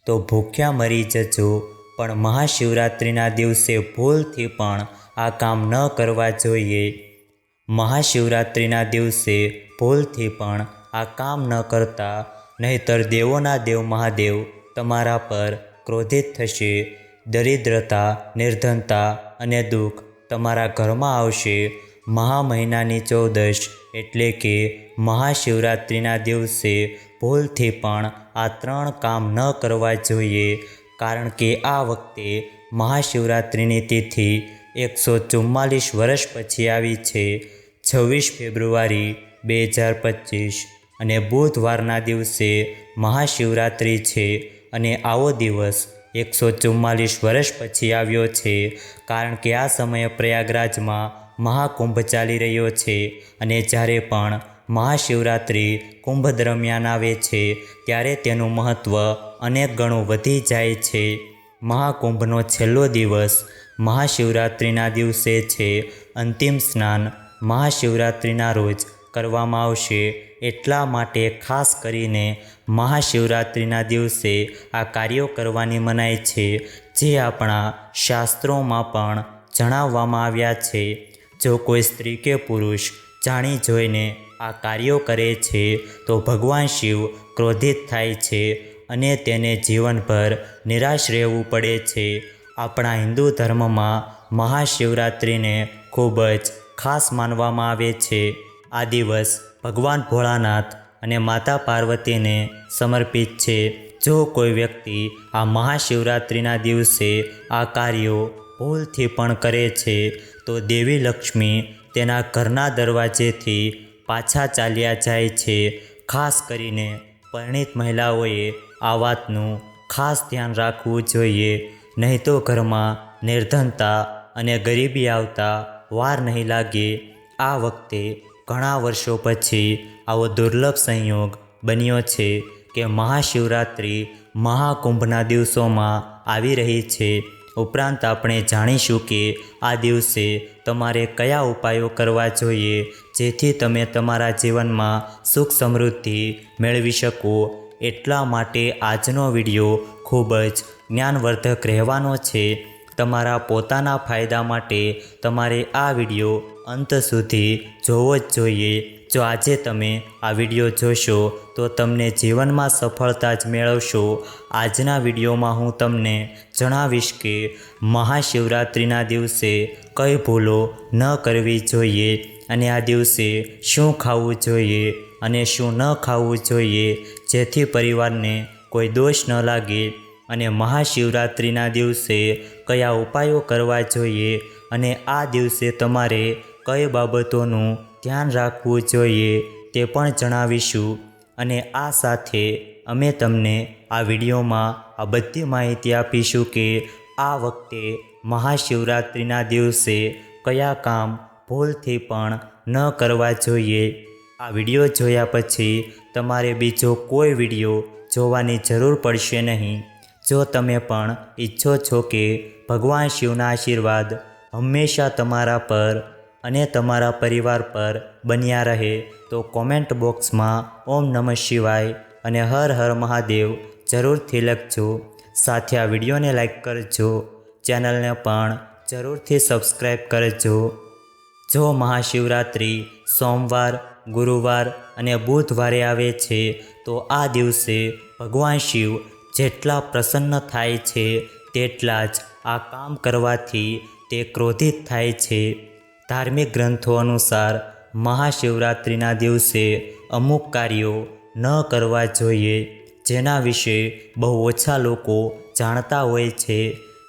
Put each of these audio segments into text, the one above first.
તો ભૂખ્યા મરી જજો, પણ મહાશિવરાત્રિના દિવસે ભૂલથી પણ આ કામ ન કરવા જોઈએ. મહાશિવરાત્રિના દિવસે ભૂલથી પણ આ કામ ન કરતા, નહીંતર દેવોના દેવ મહાદેવ તમારા પર ક્રોધિત થશે. દરિદ્રતા, નિર્ધનતા અને દુઃખ તમારા ઘરમાં આવશે. મહા મહિનાની 14 એટલે કે મહાશિવરાત્રિના દિવસે ભૂલથી પણ આ 3 કામ ન કરવા જોઈએ, કારણ કે આ વખતે મહાશિવરાત્રિની તિથિ 144 વર્ષ પછી આવી છે, 26 ફેબ્રુઆરી 2025, અને બુધવારના દિવસે મહાશિવરાત્રિ છે. અને આવો દિવસ 144 વર્ષ પછી આવ્યો છે, કારણ કે આ સમયે પ્રયાગરાજમાં મહાકુંભ ચાલી રહ્યો છે. અને જ્યારે પણ મહાશિવરાત્રિ કુંભ દરમિયાન આવે છે, ત્યારે તેનું મહત્ત્વ અનેક ગણું વધી જાય છે. મહાકુંભનો છેલ્લો દિવસ મહાશિવરાત્રિના દિવસે છે. અંતિમ સ્નાન મહાશિવરાત્રિના રોજ કરવામાં આવશે. એટલા માટે ખાસ કરીને મહાશિવરાત્રિના દિવસે આ કાર્યો કરવાની મનાઈ છે, જે આપણા શાસ્ત્રોમાં પણ જણાવવામાં આવ્યા છે. જો કોઈ સ્ત્રી કે પુરુષ જાણી જોઈને આ કાર્યો કરે છે, તો ભગવાન શિવ ક્રોધિત થાય છે અને તેને જીવનભર નિરાશ રહેવું પડે છે. આપણા હિન્દુ ધર્મમાં મહાશિવરાત્રિને ખૂબ જ ખાસ માનવામાં આવે છે. આ દિવસ ભગવાન ભોળાનાથ અને માતા પાર્વતીને સમર્પિત છે. જો કોઈ વ્યક્તિ આ મહાશિવરાત્રિના દિવસે આ કાર્યો ભૂલથી પણ કરે છે, તો દેવી લક્ષ્મી તેના ઘરના દરવાજેથી પાછા ચાલ્યા જાય છે. ખાસ કરીને પરિણીત મહિલાઓએ આ વાતનું ખાસ ધ્યાન રાખવું જોઈએ, નહીં તો ઘરમાં નિર્ધનતા અને ગરીબી આવતા વાર નહીં લાગે. આ વખતે ઘણા વર્ષો પછી આવો દુર્લભ સંયોગ બન્યો છે કે મહાશિવરાત્રિ મહાકુંભના દિવસોમાં આવી રહી છે. ઉપરાંત આપણે જાણીશું કે આ દિવસે તમારે કયા ઉપાયો કરવા જોઈએ, જેથી તમે તમારા જીવનમાં સુખ સમૃદ્ધિ મેળવી શકો. એટલા માટે આજનો વિડીયો ખૂબ જ જ્ઞાનવર્ધક રહેવાનો છે. તમારા પોતાના ફાયદા માટે તમારે આ વિડીયો અંત સુધી જોવો જ જોઈએ. જો આજે તમે આ વિડીયો જોશો તો તમને જીવનમાં સફળતા જ મેળવશો. આજના વિડીયોમાં હું તમને જણાવીશ કે મહાશિવરાત્રિના દિવસે કઈ ભૂલો ન કરવી જોઈએ, અને આ દિવસે શું ખાવું જોઈએ અને શું ન ખાવું જોઈએ, જેથી પરિવારને કોઈ દોષ ન લાગે. અને મહાશિવરાત્રિના દિવસે કયા ઉપાયો કરવા જોઈએ, અને આ દિવસે તમારે કઈ બાબતોનું ધ્યાન રાખવું જોઈએ તે પણ જણાવીશું. અને આ સાથે અમે તમને આ વિડીયોમાં આ બધી માહિતી આપીશું કે આ વખતે મહાશિવરાત્રિના દિવસે કયા કામ ભૂલથી પણ ન કરવા જોઈએ. આ વિડીયો જોયા પછી તમારે બીજો કોઈ વિડીયો જોવાની જરૂર પડશે નહીં. જો તમે પણ ઈચ્છો છો કે ભગવાન શિવના આશીર્વાદ હંમેશા તમારા પર અને તમારા પરિવાર પર બન્યા રહે, તો કોમેન્ટ બોક્સમાં ઓમ નમઃ શિવાય અને હર હર મહાદેવ જરૂરથી લખજો. સાથે આ વિડીયોને લાઈક કરજો, ચેનલને પણ જરૂરથી સબસ્ક્રાઈબ કરજો. જો મહાશિવરાત્રિ સોમવાર, ગુરુવાર અને બુધવારે આવે છે, તો આ દિવસે ભગવાન શિવ જેટલા પ્રસન્ન થાય છે, તેટલા જ આ કામ કરવાથી તે ક્રોધિત થાય છે. ધાર્મિક ગ્રંથો અનુસાર મહાશિવરાત્રિના દિવસે અમુક કાર્યો ન કરવા જોઈએ, જેના વિશે બહુ ઓછા લોકો જાણતા હોય છે.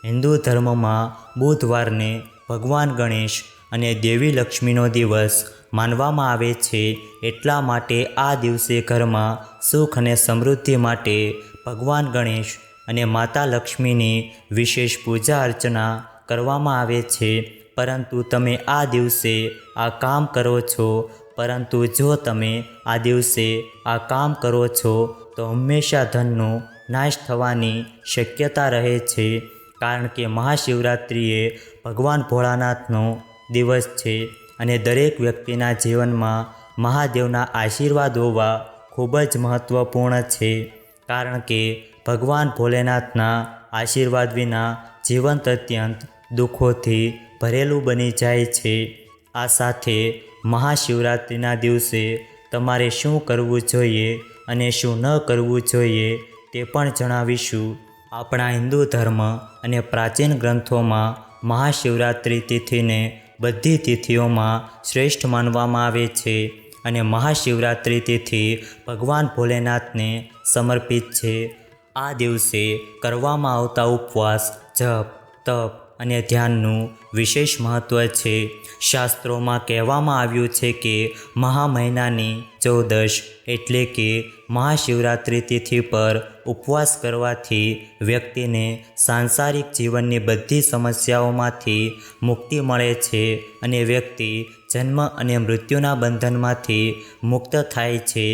હિન્દુ ધર્મમાં બુધવારને ભગવાન ગણેશ અને દેવી લક્ષ્મીનો દિવસ માનવામાં આવે છે. એટલા માટે આ દિવસે ઘરમાં સુખ અને સમૃદ્ધિ માટે ભગવાન ગણેશ અને માતા લક્ષ્મીની વિશેષ પૂજા અર્ચના કરવામાં આવે છે. પરંતુ તમે આ દિવસે આ કામ કરો છો, પરંતુ જો તમે આ દિવસે આ કામ કરો છો, તો હંમેશા ધનનો નાશ થવાની શક્યતા રહે છે. કારણ કે મહાશિવરાત્રિ એ ભગવાન ભોળાનાથનો દિવસ છે, અને દરેક વ્યક્તિના જીવનમાં મહાદેવના આશીર્વાદ હોવા ખૂબ જ મહત્ત્વપૂર્ણ છે. કારણ કે ભગવાન ભોલેનાથના આશીર્વાદ વિના જીવન અત્યંત દુઃખોથી ભરેલું બની જાય છે. આ સાથે મહાશિવરાત્રિના દિવસે તમારે શું કરવું જોઈએ અને શું ન કરવું જોઈએ તે પણ જણાવીશું. આપણા હિન્દુ ધર્મ અને પ્રાચીન ગ્રંથોમાં મહાશિવરાત્રિ તિથિને બધી તિથિઓમાં શ્રેષ્ઠ માનવામાં આવે છે અને મહાશિવરાત્રિ તિથિ ભગવાન ભોલેનાથને સમર્પિત છે. આ દિવસે કરવામાં આવતા ઉપવાસ, જપ, તપ અને ધ્યાનનું વિશેષ મહત્ત્વ છે. શાસ્ત્રોમાં કહેવામાં આવ્યું છે કે મહા મહિનાની 14 એટલે કે મહાશિવરાત્રિ તિથિ પર ઉપવાસ કરવાથી વ્યક્તિને સાંસારિક જીવનની બધી સમસ્યાઓમાંથી મુક્તિ મળે છે અને વ્યક્તિ જન્મ અને મૃત્યુના બંધનમાંથી મુક્ત થાય છે.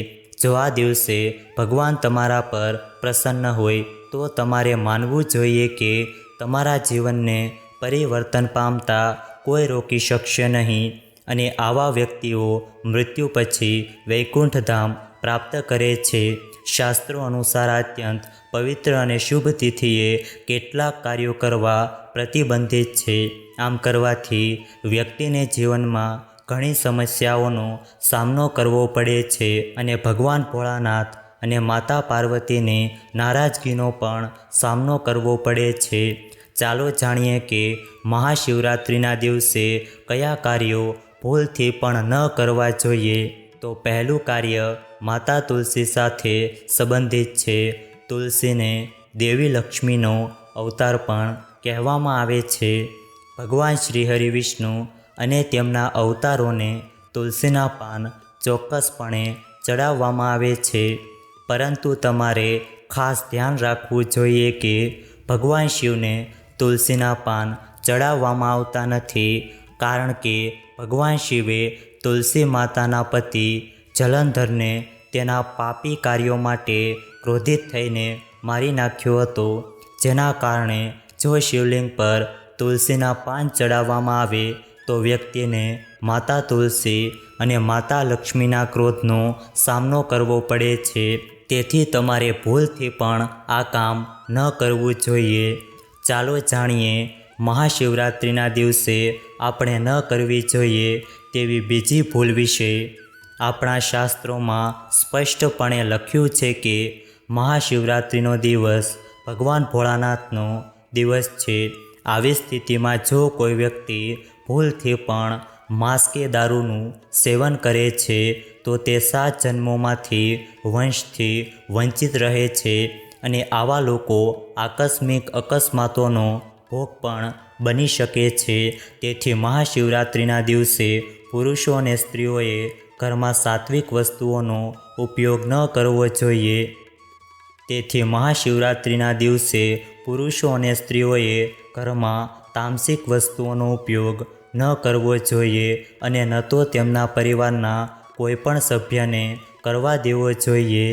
જો આ દિવસે ભગવાન તમારા પર પ્રસન્ન હોય તો તમારે માનવું જોઈએ કે તમારા જીવનને પરિવર્તન પામતા કોઈ રોકી શકશે નહીં અને આવા વ્યક્તિઓ મૃત્યુ પછી વૈકુંઠ ધામ પ્રાપ્ત કરે છે. શાસ્ત્રો અનુસાર અત્યંત પવિત્ર અને શુભ તિથિએ કેટલાક કાર્યો કરવા પ્રતિબંધિત છે. આમ કરવાથી વ્યક્તિને જીવનમાં ઘણી સમસ્યાઓનો સામનો કરવો પડે છે અને ભગવાન ભોળાનાથ અને માતા પાર્વતીની નારાજગીનો પણ સામનો કરવો પડે છે. ચાલો જાણીએ કે મહાશિવરાત્રિના દિવસે કયા કાર્યો ભૂલથી પણ ન કરવા જોઈએ. તો પહેલું કાર્ય માતા તુલસી સાથે સંબંધિત છે. તુલસીને દેવી લક્ષ્મીનો અવતાર પણ કહેવામાં આવે છે. ભગવાન શ્રી હરિ વિષ્ણુ અને તેમના અવતારોને તુલસીના પાન ચોક્કસપણે ચડાવવામાં આવે છે. પરંતુ તમારે ખાસ ધ્યાન રાખવું જોઈએ કે ભગવાન શિવને તુલસીના પાન ચડાવવામાં આવતા નથી, કારણ કે ભગવાન શિવે તુલસી માતાના પતિ જલંધરને તેના પાપી કાર્યો માટે ક્રોધિત થઈને મારી નાખ્યો હતો. જેના કારણે જો શિવલિંગ પર તુલસીના પાન ચડાવવામાં આવે તો વ્યક્તિને માતા તુલસી અને માતા લક્ષ્મીના ક્રોધનો સામનો કરવો પડે છે. તેથી તમારે ભૂલથી પણ આ કામ ન કરવું જોઈએ. ચાલો જાણીએ મહાશિવરાત્રિના દિવસે આપણે ન કરવી જોઈએ તેવી બીજી ભૂલ વિશે. આપણા શાસ્ત્રોમાં સ્પષ્ટપણે લખ્યું છે કે મહાશિવરાત્રિનો દિવસ ભગવાન ભોળાનાથનો દિવસ છે. આવી સ્થિતિમાં જો કોઈ વ્યક્તિ ભૂલથી પણ માંસ કે દારૂનું સેવન કરે છે તો તે 7 જન્મોમાંથી વંશથી વંચિત રહે છે અને આવા લોકો આકસ્મિક અકસ્માતોનો ભોગ પણ બની શકે છે. તેથી મહાશિવરાત્રિના દિવસે પુરુષો અને સ્ત્રીઓએ ઘરમાં સાત્વિક વસ્તુઓનો ઉપયોગ ન કરવો જોઈએ. તેથી મહાશિવરાત્રિના દિવસે પુરુષો અને સ્ત્રીઓએ ઘરમાં તામસિક વસ્તુઓનો ઉપયોગ ન કરવો જોઈએ અને ન તો તેમના પરિવારના કોઈ પણ સભ્યને કરવા દેવો જોઈએ.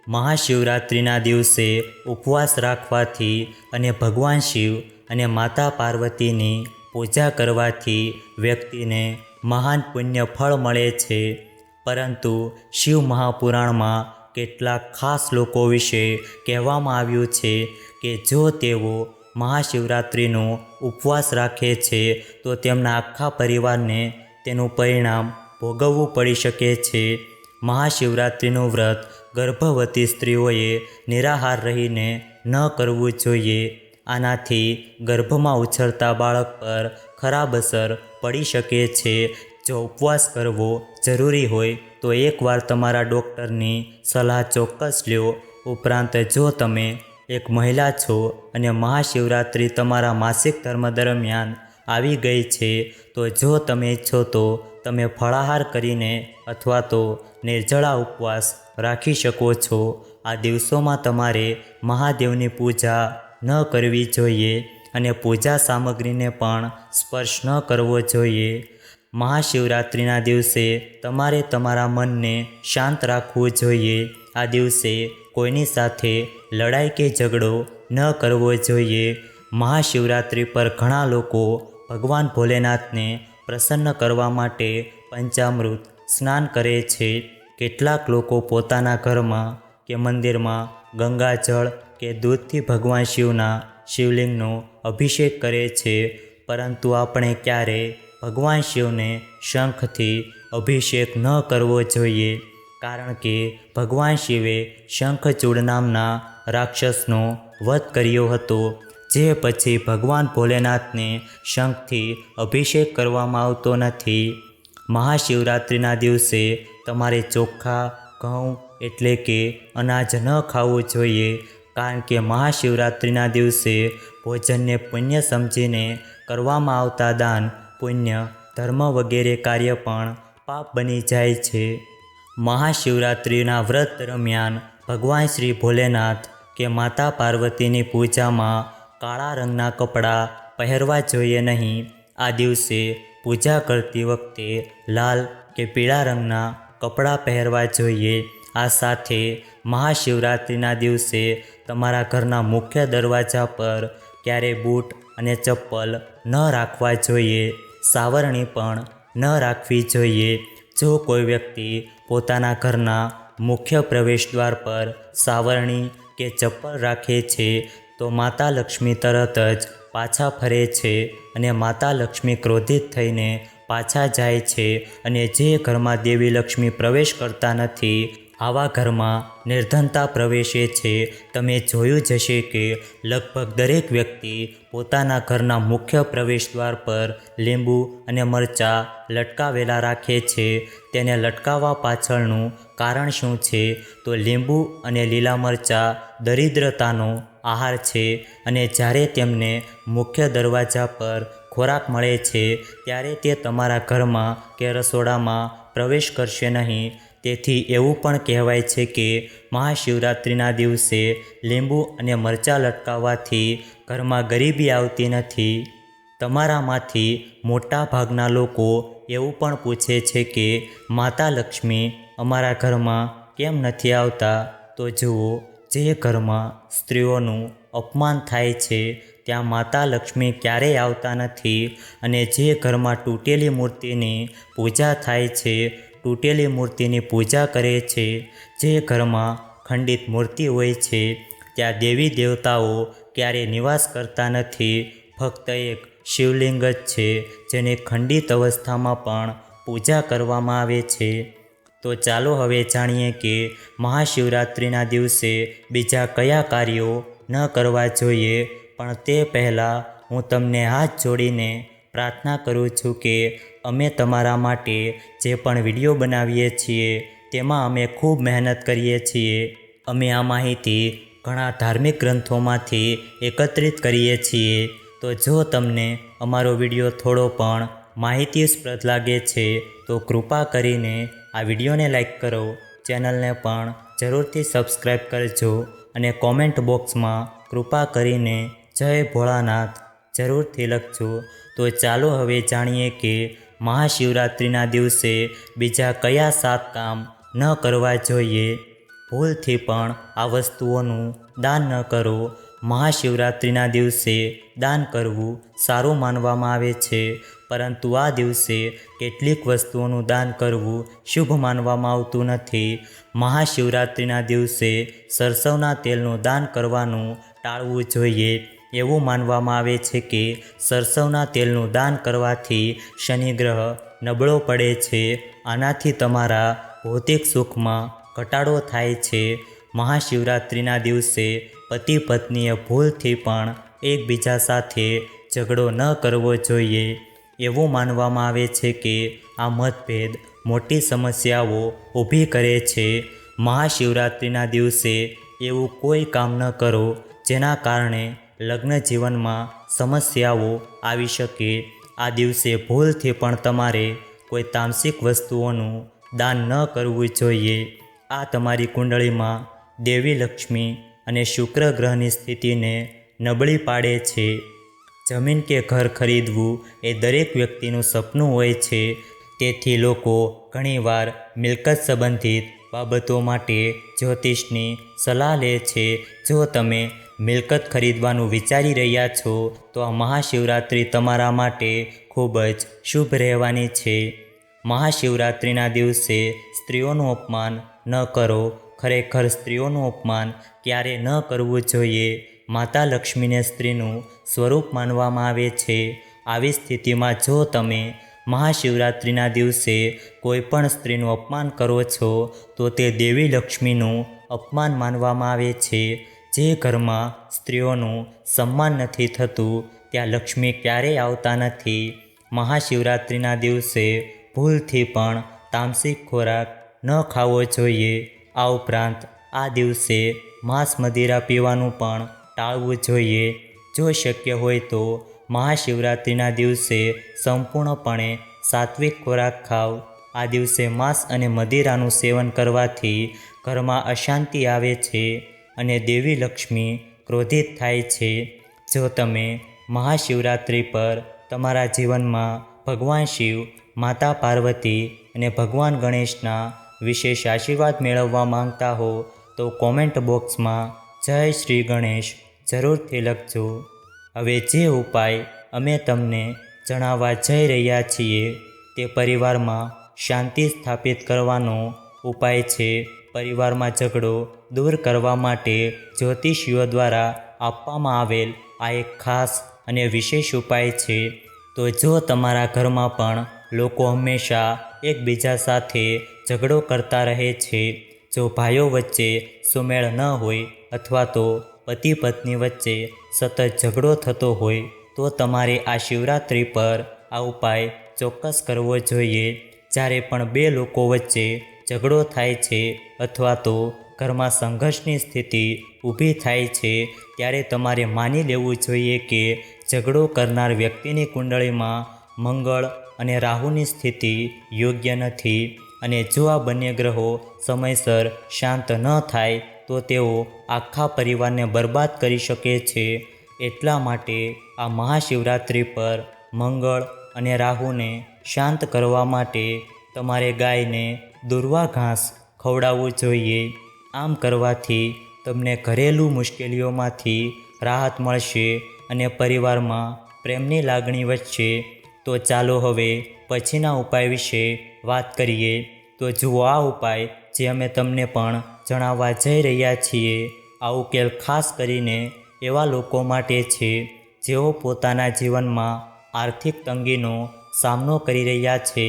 મહાશિવરાત્રિના દિવસે ઉપવાસ રાખવાથી અને ભગવાન શિવ અને માતા પાર્વતીની પૂજા કરવાથી વ્યક્તિને મહાન પુણ્ય ફળ મળે છે. પરંતુ શિવ મહાપુરાણમાં કેટલાક ખાસ લોકો વિશે કહેવામાં આવ્યું છે કે જો તેઓ મહાશિવરાત્રિનો ઉપવાસ રાખે છે તો તેમના આખા પરિવારને તેનું પરિણામ ભોગવવું પડી શકે છે. મહાશિવરાત્રિનું વ્રત ગર્ભવતી સ્ત્રીઓએ નિરાહાર રહીને ન કરવું જોઈએ. આનાથી ગર્ભમાં ઉછરતા બાળક પર ખરાબ અસર પડી શકે છે. જો ઉપવાસ કરવો જરૂરી હોય તો એકવાર તમારા ડૉક્ટરની સલાહ ચોક્કસ લ્યો. ઉપરાંત જો તમે એક મહિલા છો અને મહાશિવરાત્રિ તમારા માસિક ધર્મ દરમિયાન આવી ગઈ છે તો જો તમે ઈચ્છો તો તમે ફળાહાર કરીને અથવા તો નિર્જળા ઉપવાસ રાખી શકો છો. આ દિવસોમાં તમારે મહાદેવની પૂજા ન કરવી જોઈએ અને પૂજા સામગ્રીને પણ સ્પર્શ ન કરવો જોઈએ. મહાશિવરાત્રિના દિવસે તમારે તમારા મનને શાંત રાખવું જોઈએ. આ દિવસે કોઈની સાથે લડાઈ કે ઝઘડો ન કરવો જોઈએ. મહાશિવરાત્રિ પર ઘણા લોકો ભગવાન ભોલેનાથને પ્રસન્ન કરવા માટે પંચામૃત સ્નાન કરે છે. કેટલાક લોકો પોતાના ઘરમાં કે મંદિરમાં ગંગાજળ કે દૂધથી ભગવાન શિવના શિવલિંગનો અભિષેક કરે છે, પરંતુ આપણે ક્યારેય ભગવાન શિવને શંખથી અભિષેક ન કરવો જોઈએ, કારણ કે ભગવાન શિવે શંખચૂડ નામના રાક્ષસનો વધ કર્યો હતો, જે પછી ભગવાન ભોલેનાથને શંખથી અભિષેક કરવામાં આવતો નથી. મહાશિવરાત્રિના દિવસે તમારે ચોખ્ખા ઘઉં એટલે કે અનાજ ન ખાવું જોઈએ, કારણ કે મહાશિવરાત્રિના દિવસે ભોજનને પુણ્ય સમજીને કરવામાં આવતા દાન, પુણ્ય, ધર્મ વગેરે કાર્ય પણ પાપ બની જાય છે. મહાશિવરાત્રિના વ્રત દરમિયાન ભગવાન શ્રી ભોલેનાથ કે માતા પાર્વતીની પૂજામાં કાળા રંગના કપડાં પહેરવા જોઈએ નહીં. આ દિવસે પૂજા કરતી વખતે લાલ કે પીળા રંગના કપડાં પહેરવા જોઈએ. આ સાથે મહાશિવરાત્રિના દિવસે તમારા ઘરના મુખ્ય દરવાજા પર ક્યારેય બૂટ અને ચપ્પલ ન રાખવા જોઈએ. સાવરણી પણ ન રાખવી જોઈએ. જો કોઈ વ્યક્તિ પોતાના ઘરના મુખ્ય પ્રવેશદ્વાર પર સાવરણી કે ચપ્પલ રાખે છે, તો માતા લક્ષ્મી તરત જ પાછા ફરે છે અને માતા લક્ષ્મી ક્રોધિત થઈને પાછા જાય છે, અને જે ઘરમાં દેવી લક્ષ્મી પ્રવેશ કરતા નથી, આવા ઘરમાં નિર્ધનતા પ્રવેશે છે. તમે જોયું જ હશે કે લગભગ દરેક વ્યક્તિ પોતાના ઘરના મુખ્ય પ્રવેશદ્વાર પર લીંબુ અને મરચાં લટકાવેલા રાખે છે. તેને લટકાવવા પાછળનું કારણ શું છે? તો લીંબુ અને લીલા મરચાં દરિદ્રતાનો આહાર છે, અને જ્યારે તેમને મુખ્ય દરવાજા પર ખોરાક મળે છે, ત્યારે તે તમારા ઘરમાં કે રસોડામાં પ્રવેશ કરશે નહીં. તેથી એવું પણ કહેવાય છે કે મહાશિવરાત્રિના દિવસે લીંબુ અને મરચાં લટકાવવાથી ઘરમાં ગરીબી આવતી નથી. તમારામાંથી મોટા ભાગના લોકો એવું પણ પૂછે છે કે માતા લક્ષ્મી અમારા ઘરમાં કેમ નથી આવતા? તો જુઓ, જે ઘરમાં સ્ત્રીઓનું અપમાન થાય છે, ત્યાં માતા લક્ષ્મી ક્યારેય આવતા નથી. અને જે ઘરમાં તૂટેલી મૂર્તિની પૂજા થાય છે, તૂટેલી મૂર્તિની પૂજા કરે છે, જે ઘરમાં ખંડિત મૂર્તિ હોય છે, ત્યાં દેવી દેવતાઓ ક્યારેય નિવાસ કરતા નથી. ફક્ત એક શિવલિંગ જ છે, જેની ખંડિત અવસ્થામાં પણ પૂજા કરવામાં આવે છે. તો ચાલો હવે જાણીએ કે મહાશિવરાત્રિના દિવસે બીજા કયા કાર્યો ન કરવા જોઈએ. પણ તે પહેલાં હું તમને હાથ જોડીને પ્રાર્થના કરું છું કે અમે તમારા માટે જે પણ વિડીયો બનાવીએ છીએ, તેમાં અમે ખૂબ મહેનત કરીએ છીએ. અમે આ માહિતી ઘણા ધાર્મિક ગ્રંથોમાંથી એકત્રિત કરીએ છીએ. તો જો તમને અમારો વિડીયો થોડો પણ માહિતીસ્પ્રદ લાગે છે, તો કૃપા કરીને આ વિડીયોને લાઈક કરો, ચેનલને પણ જરૂરથી સબસ્ક્રાઈબ કરજો, અને કોમેન્ટ બોક્સમાં કૃપા કરીને જય ભોળાનાથ જરૂરથી લખજો. તો ચાલો હવે જાણીએ કે મહાશિવરાત્રિના દિવસે બીજા કયા 7 કામ ન કરવા જોઈએ. ભૂલથી પણ આ વસ્તુઓનું દાન ન કરો. મહાશિવરાત્રિના દિવસે દાન કરવું સારું માનવામાં આવે છે, પરંતુ આ દિવસે કેટલીક વસ્તુઓનું દાન કરવું શુભ માનવામાં આવતું નથી. મહાશિવરાત્રિના દિવસે સરસવના તેલનું દાન કરવાનું ટાળવું જોઈએ. એવું માનવામાં આવે છે કે સરસવના તેલનું દાન કરવાથી શનિ ગ્રહ નબળો પડે છે. આનાથી તમારા ભૌતિક સુખમાં ઘટાડો થાય છે. મહાશિવરાત્રિના દિવસે પતિ પત્નીએ ભૂલથી પણ એકબીજા સાથે ઝઘડો ન કરવો જોઈએ. એવું માનવામાં આવે છે કે આ મતભેદ મોટી સમસ્યાઓ ઊભી કરે છે. મહાશિવરાત્રિના દિવસે એવું કોઈ કામ ન કરો જેના કારણે લગ્ન જીવનમાં સમસ્યાઓ આવી શકે. આ દિવસે ભૂલથી પણ તમારે કોઈ તામસિક વસ્તુઓનું દાન ન કરવું જોઈએ. આ તમારી કુંડળીમાં દેવી લક્ષ્મી અને શુક્ર ગ્રહની સ્થિતિને નબળી પાડે છે. જમીન કે ઘર ખરીદવું એ દરેક વ્યક્તિનું સપનું હોય છે. તેથી લોકો ઘણીવાર મિલકત સંબંધિત બાબતો માટે જ્યોતિષની સલાહ લે છે. જો તમે મિલકત ખરીદવાનું વિચારી રહ્યા છો, તો આ મહાશિવરાત્રિ તમારા માટે ખૂબ જ શુભ રહેવાની છે. મહાશિવરાત્રિના દિવસે સ્ત્રીઓનું અપમાન ન કરો. ખરેખર સ્ત્રીઓનું અપમાન ક્યારે ન કરવું જોઈએ. માતા લક્ષ્મીને સ્ત્રીનું સ્વરૂપ માનવામાં આવે છે. આવી સ્થિતિમાં જો તમે મહાશિવરાત્રિના દિવસે કોઈ પણ સ્ત્રીનું અપમાન કરો છો તો તે દેવી લક્ષ્મીનું અપમાન માનવામાં આવે છે. જે ઘરમાં સ્ત્રીઓનું સન્માન નથી થતું ત્યાં લક્ષ્મી ક્યારેય આવતા નથી. મહાશિવરાત્રિના દિવસે ભૂલથી પણ તામસિક ખોરાક ન ખાવો જોઈએ. આ ઉપરાંત આ દિવસે માંસ મદિરા પીવાનું પણ ટાળવું જોઈએ. જો શક્ય હોય તો મહાશિવરાત્રિના દિવસે સંપૂર્ણપણે સાત્વિક ખોરાક ખાવ. આ દિવસે માંસ અને મદિરાનું સેવન કરવાથી ઘરમાં અશાંતિ આવે છે અને દેવી લક્ષ્મી ક્રોધિત થાય છે. જો તમે મહાશિવરાત્રિ પર તમારા જીવનમાં ભગવાન શિવ, માતા પાર્વતી અને ભગવાન ગણેશના વિશેષ આશીર્વાદ મેળવવા માંગતા હો તો કોમેન્ટ બોક્સમાં જય શ્રી ગણેશ જરૂરથી લખજો. હવે જે ઉપાય અમે તમને જણાવવા જઈ રહ્યા છીએ તે પરિવારમાં શાંતિ સ્થાપિત કરવાનો ઉપાય છે. પરિવારમાં ઝઘડો દૂર કરવા માટે જ્યોતિષીઓ દ્વારા આપવામાં આવેલ આ એક ખાસ અને વિશેષ ઉપાય છે. તો જો તમારા ઘરમાં પણ લોકો હંમેશા એકબીજા સાથે ઝઘડો કરતા રહે છે, જો ભાઈઓ વચ્ચે સુમેળ ન હોય અથવા તો પતિ પત્ની વચ્ચે સતત ઝઘડો થતો હોય તો તમારે આ શિવરાત્રિ પર આ ઉપાય ચોક્કસ કરવો જોઈએ. જ્યારે પણ બે લોકો વચ્ચે ઝઘડો થાય છે અથવા તો ઘરમાં સંઘર્ષની સ્થિતિ ઊભી થાય છે ત્યારે તમારે માની લેવું જોઈએ કે ઝઘડો કરનાર વ્યક્તિની કુંડળીમાં મંગળ અને રાહુની સ્થિતિ યોગ્ય નથી અને જો આ બંને ગ્રહો સમયસર શાંત ન થાય તો તેઓ આખા પરિવારને બરબાદ કરી શકે છે. એટલા માટે આ મહાશિવરાત્રિ પર મંગળ અને રાહુને શાંત કરવા માટે તમારે ગાયને દુર્વા ઘાસ ખવડાવવું જોઈએ. આમ કરવાથી તમને ઘરેલું મુશ્કેલીઓમાંથી રાહત મળશે અને પરિવારમાં પ્રેમની લાગણી વધશે. તો ચાલો હવે પછીના ઉપાય વિશે વાત કરીએ. તો જુઓ, આ ઉપાય જે અમે તમને પણ જણાવવા જઈ રહ્યા છીએ આ ઉકેલ ખાસ કરીને એવા લોકો માટે છે જેઓ પોતાના જીવનમાં આર્થિક તંગીનો સામનો કરી રહ્યા છે.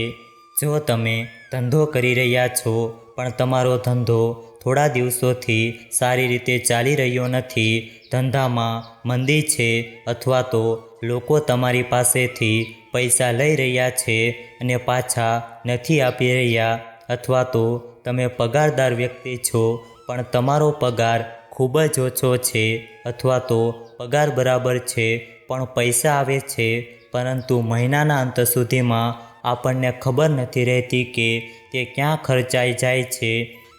જો તમે ધંધો કરી રહ્યા છો પણ તમારો ધંધો થોડા દિવસોથી સારી રીતે ચાલી રહ્યો નથી, ધંધામાં મંદી છે અથવા તો લોકો તમારી પાસેથી પૈસા લઈ રહ્યા છે અને પાછા નથી આપી રહ્યા, અથવા તો તમે પગારદાર વ્યક્તિ છો પણ તમારો પગાર ખૂબ જ ઓછો છે અથવા તો પગાર બરાબર છે પણ પૈસા આવે છે પરંતુ મહિનાના અંત સુધીમાં આપણને ખબર નથી રહેતી કે તે ક્યાં ખર્ચાઈ જાય છે.